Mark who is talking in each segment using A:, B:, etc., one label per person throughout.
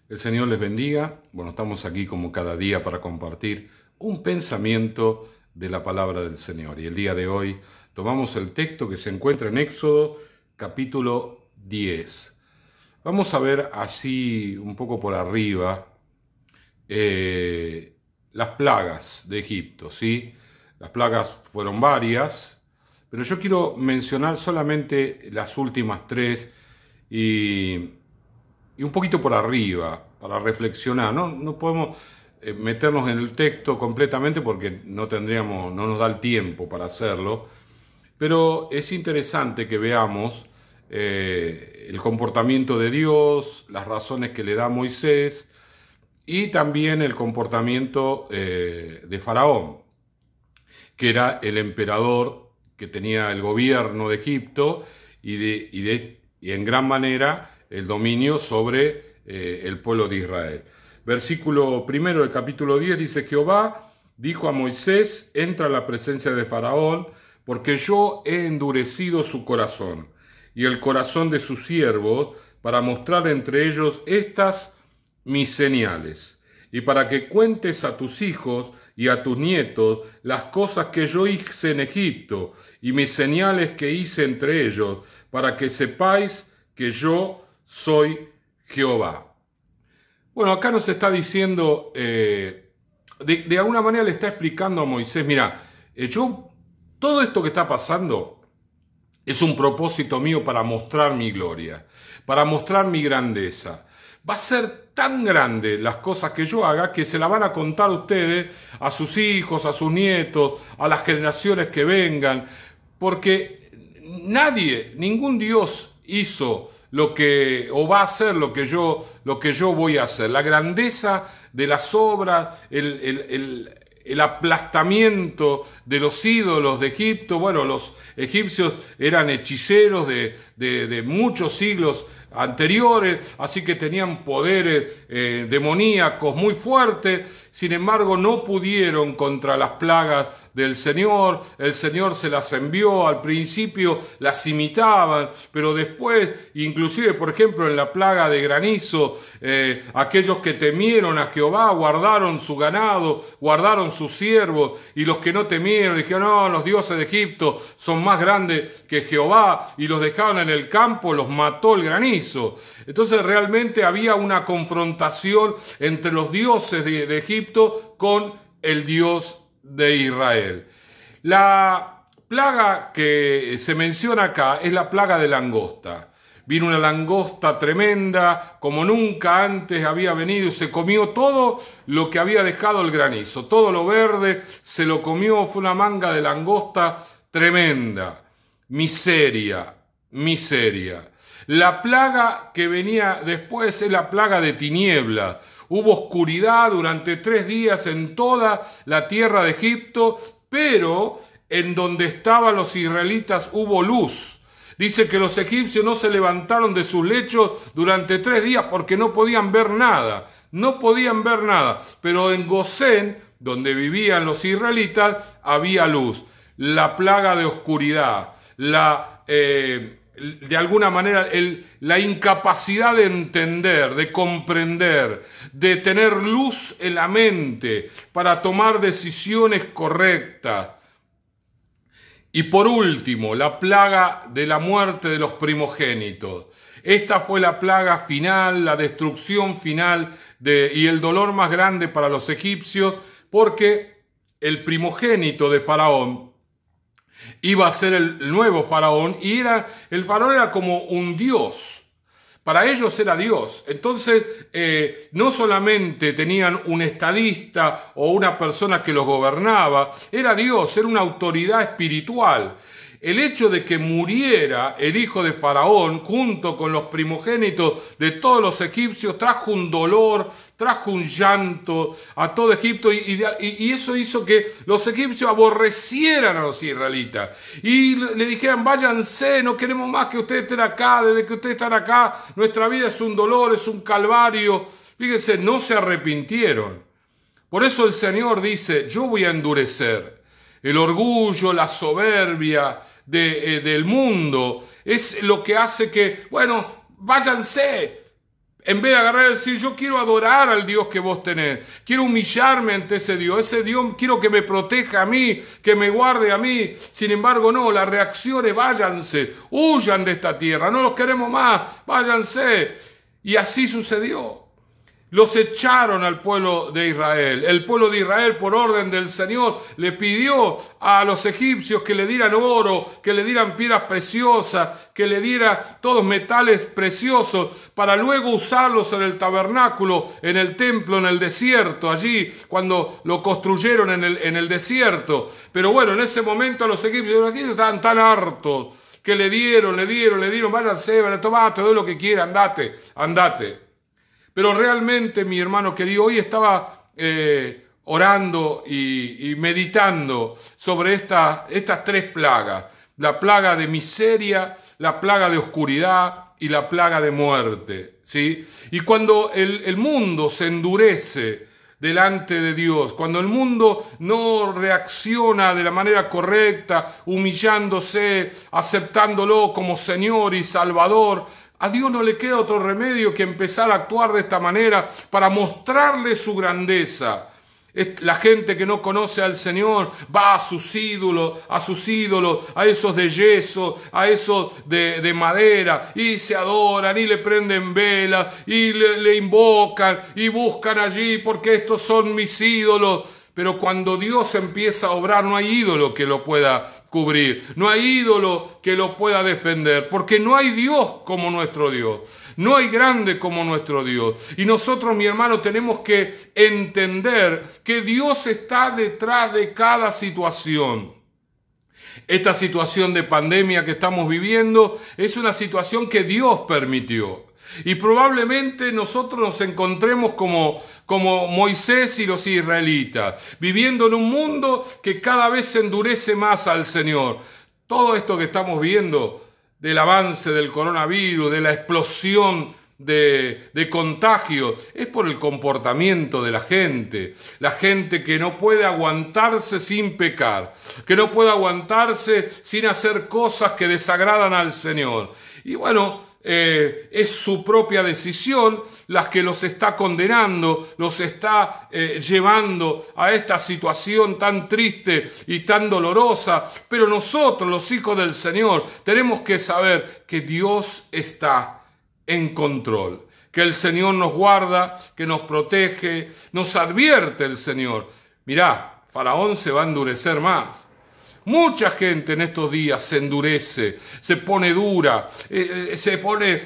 A: El Señor les bendiga. Bueno, estamos aquí como cada día para compartir un pensamiento de la palabra del Señor. Y el día de hoy tomamos el texto que se encuentra en Éxodo capítulo 10. Vamos a ver así un poco por arriba las plagas de Egipto, ¿sí? Las plagas fueron varias, pero yo quiero mencionar solamente las últimas tres y un poquito por arriba, para reflexionar. No podemos meternos en el texto completamente porque no nos da el tiempo para hacerlo, pero es interesante que veamos el comportamiento de Dios, las razones que le da a Moisés y también el comportamiento de Faraón, que era el emperador que tenía el gobierno de Egipto y en gran manera el dominio sobre el pueblo de Israel. Versículo primero del capítulo 10 dice: Jehová dijo a Moisés: entra a la presencia de Faraón, porque yo he endurecido su corazón y el corazón de sus siervos, para mostrar entre ellos estas mis señales, y para que cuentes a tus hijos y a tus nietos las cosas que yo hice en Egipto y mis señales que hice entre ellos, para que sepáis que yo soy Jehová. Bueno, acá nos está diciendo, de alguna manera le está explicando a Moisés: mira, todo esto que está pasando es un propósito mío para mostrar mi gloria, para mostrar mi grandeza. Va a ser tan grande las cosas que yo haga que se la van a contar ustedes, a sus hijos, a sus nietos, a las generaciones que vengan, porque ningún Dios hizo o va a hacer lo que yo voy a hacer. La grandeza de las obras, el aplastamiento de los ídolos de Egipto. Bueno, los egipcios eran hechiceros de muchos siglos anteriores, así que tenían poderes demoníacos muy fuertes. Sin embargo, no pudieron contra las plagas del Señor. El Señor se las envió. Al principio las imitaban, pero después, inclusive, por ejemplo, en la plaga de granizo, aquellos que temieron a Jehová guardaron su ganado, guardaron sus siervos, y los que no temieron dijeron: no, los dioses de Egipto son más grandes que Jehová, y los dejaron en el campo, los mató el granizo. Entonces realmente había una confrontación entre los dioses de Egipto con el Dios de Israel. La plaga que se menciona acá es la plaga de langosta. Vino una langosta tremenda, como nunca antes había venido, y se comió todo lo que había dejado el granizo. Todo lo verde se lo comió. Fue una manga de langosta tremenda. Miseria, miseria. La plaga que venía después es la plaga de tiniebla. Hubo oscuridad durante 3 días en toda la tierra de Egipto, pero en donde estaban los israelitas hubo luz. Dice que los egipcios no se levantaron de sus lechos durante 3 días porque no podían ver nada. No podían ver nada. Pero en Gosén, donde vivían los israelitas, había luz. La plaga de oscuridad, de alguna manera la incapacidad de entender, de comprender, de tener luz en la mente para tomar decisiones correctas. Y por último, la plaga de la muerte de los primogénitos. Esta fue la plaga final, la destrucción final y el dolor más grande para los egipcios, porque el primogénito de Faraón iba a ser el nuevo faraón, y el faraón era como un dios. Para ellos era Dios. Entonces, no solamente tenían un estadista o una persona que los gobernaba, era Dios, era una autoridad espiritual. El hecho de que muriera el hijo de Faraón junto con los primogénitos de todos los egipcios trajo un dolor, trajo un llanto a todo Egipto, y eso hizo que los egipcios aborrecieran a los israelitas y le dijeran: váyanse, no queremos más que ustedes estén acá, desde que ustedes están acá nuestra vida es un dolor, es un calvario. Fíjense, no se arrepintieron. Por eso el Señor dice: yo voy a endurecer el orgullo, la soberbia del mundo. Es lo que hace que, bueno, váyanse. En vez de agarrar y decir, yo quiero adorar al Dios que vos tenés, quiero humillarme ante ese Dios quiero que me proteja a mí, que me guarde a mí. Sin embargo, no, la reacción es váyanse, huyan de esta tierra, no los queremos más, váyanse. Y así sucedió. Los echaron al pueblo de Israel. El pueblo de Israel, por orden del Señor, le pidió a los egipcios que le dieran oro, que le dieran piedras preciosas, que le dieran todos metales preciosos, para luego usarlos en el tabernáculo, en el templo, en el desierto, allí cuando lo construyeron en el desierto. Pero bueno, en ese momento los egipcios estaban tan hartos que le dieron, váyanse, tomá, te doy lo que quiera, andate. Pero realmente, mi hermano querido, hoy estaba orando y meditando sobre estas tres plagas. La plaga de miseria, la plaga de oscuridad y la plaga de muerte, ¿sí? Y cuando el mundo se endurece delante de Dios, cuando el mundo no reacciona de la manera correcta, humillándose, aceptándolo como Señor y Salvador, a Dios no le queda otro remedio que empezar a actuar de esta manera para mostrarle su grandeza. La gente que no conoce al Señor va a sus ídolos, a esos de yeso, a esos de madera, y se adoran y le prenden velas y le invocan y buscan allí porque estos son mis ídolos. Pero cuando Dios empieza a obrar, no hay ídolo que lo pueda cubrir, no hay ídolo que lo pueda defender, porque no hay Dios como nuestro Dios, no hay grande como nuestro Dios. Y nosotros, mi hermano, tenemos que entender que Dios está detrás de cada situación. Esta situación de pandemia que estamos viviendo es una situación que Dios permitió. Y probablemente nosotros nos encontremos como Moisés y los israelitas, viviendo en un mundo que cada vez se endurece más al Señor. Todo esto que estamos viendo del avance del coronavirus, de la explosión de contagio, es por el comportamiento de la gente que no puede aguantarse sin pecar, que no puede aguantarse sin hacer cosas que desagradan al Señor. Y bueno, es su propia decisión la que los está condenando, los está llevando a esta situación tan triste y tan dolorosa. Pero nosotros, los hijos del Señor, tenemos que saber que Dios está en control, que el Señor nos guarda, que nos protege, nos advierte el Señor. Mirá, Faraón se va a endurecer más. Mucha gente en estos días se endurece, se pone dura, se pone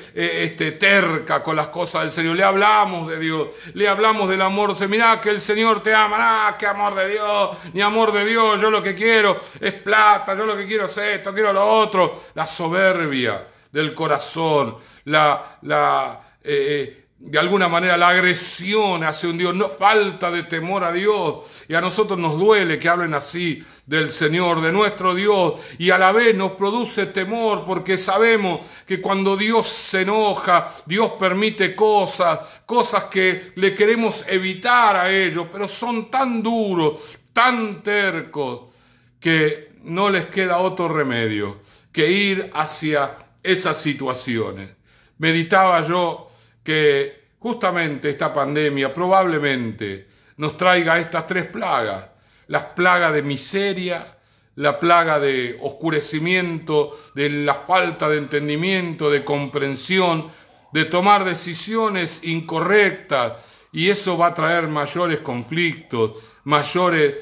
A: terca con las cosas del Señor. Le hablamos de Dios, le hablamos del amor. Mirá que el Señor te ama, qué amor de Dios, ni amor de Dios. Yo lo que quiero es plata, yo lo que quiero es esto, quiero lo otro. La soberbia del corazón, de alguna manera la agresión hacia un Dios, falta de temor a Dios. Y a nosotros nos duele que hablen así del Señor, de nuestro Dios, y a la vez nos produce temor porque sabemos que cuando Dios se enoja, Dios permite cosas que le queremos evitar a ellos, pero son tan duros, tan tercos, que no les queda otro remedio que ir hacia esas situaciones. Meditaba yo que justamente esta pandemia probablemente nos traiga estas tres plagas: las plagas de miseria, la plaga de oscurecimiento, de la falta de entendimiento, de comprensión, de tomar decisiones incorrectas, y eso va a traer mayores conflictos, mayores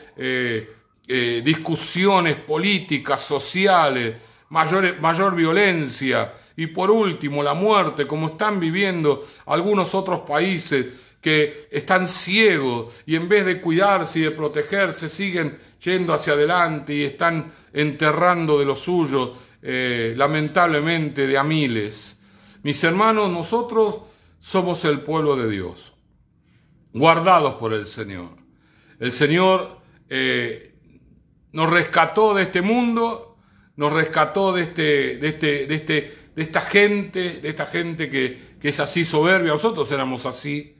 A: discusiones políticas, sociales, mayor violencia. Y por último, la muerte, como están viviendo algunos otros países que están ciegos y en vez de cuidarse y de protegerse siguen yendo hacia adelante y están enterrando de lo suyo, lamentablemente, de a miles. Mis hermanos, nosotros somos el pueblo de Dios, guardados por el Señor. El Señor nos rescató de este mundo, nos rescató de esta gente que es así soberbia. Nosotros éramos así.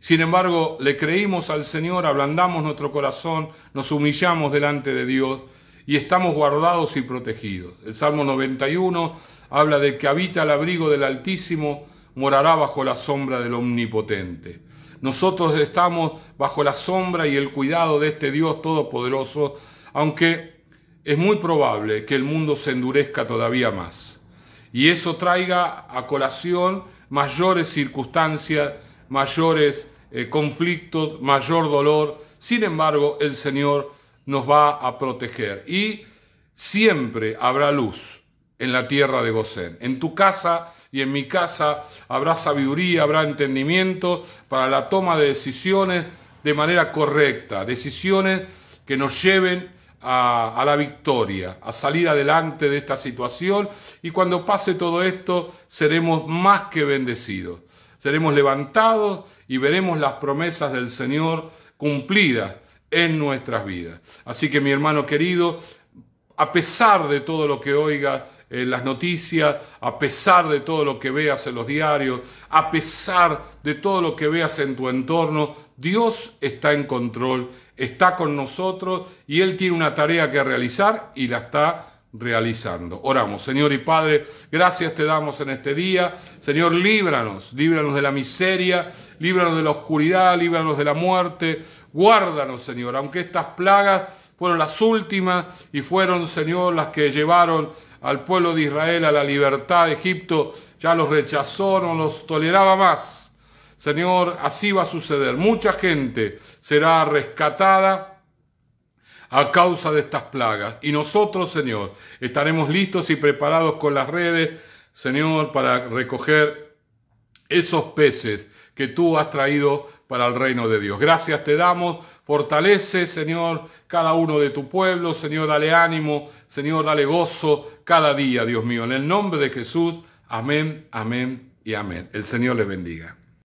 A: Sin embargo, le creímos al Señor, ablandamos nuestro corazón, nos humillamos delante de Dios y estamos guardados y protegidos. El Salmo 91 habla de que habita al abrigo del Altísimo, morará bajo la sombra del Omnipotente. Nosotros estamos bajo la sombra y el cuidado de este Dios Todopoderoso, aunque es muy probable que el mundo se endurezca todavía más. Y eso traiga a colación mayores circunstancias, mayores conflictos, mayor dolor. Sin embargo, el Señor nos va a proteger. Y siempre habrá luz en la tierra de Gosén. En tu casa y en mi casa habrá sabiduría, habrá entendimiento para la toma de decisiones de manera correcta, decisiones que nos lleven a la victoria, a salir adelante de esta situación, y cuando pase todo esto seremos más que bendecidos. Seremos levantados y veremos las promesas del Señor cumplidas en nuestras vidas. Así que, mi hermano querido, a pesar de todo lo que oigas en las noticias, a pesar de todo lo que veas en los diarios, a pesar de todo lo que veas en tu entorno, Dios está en control, está con nosotros y Él tiene una tarea que realizar y la está realizando. Oramos. Señor y Padre, gracias te damos en este día. Señor, líbranos de la miseria, líbranos de la oscuridad, líbranos de la muerte. Guárdanos, Señor, aunque estas plagas fueron las últimas y fueron, Señor, las que llevaron al pueblo de Israel a la libertad de Egipto, ya los rechazó, no los toleraba más. Señor, así va a suceder. Mucha gente será rescatada a causa de estas plagas. Y nosotros, Señor, estaremos listos y preparados con las redes, Señor, para recoger esos peces que tú has traído para el reino de Dios. Gracias te damos. Fortalece, Señor, cada uno de tu pueblo. Señor, dale ánimo. Señor, dale gozo cada día, Dios mío. En el nombre de Jesús, amén, amén y amén. El Señor les bendiga.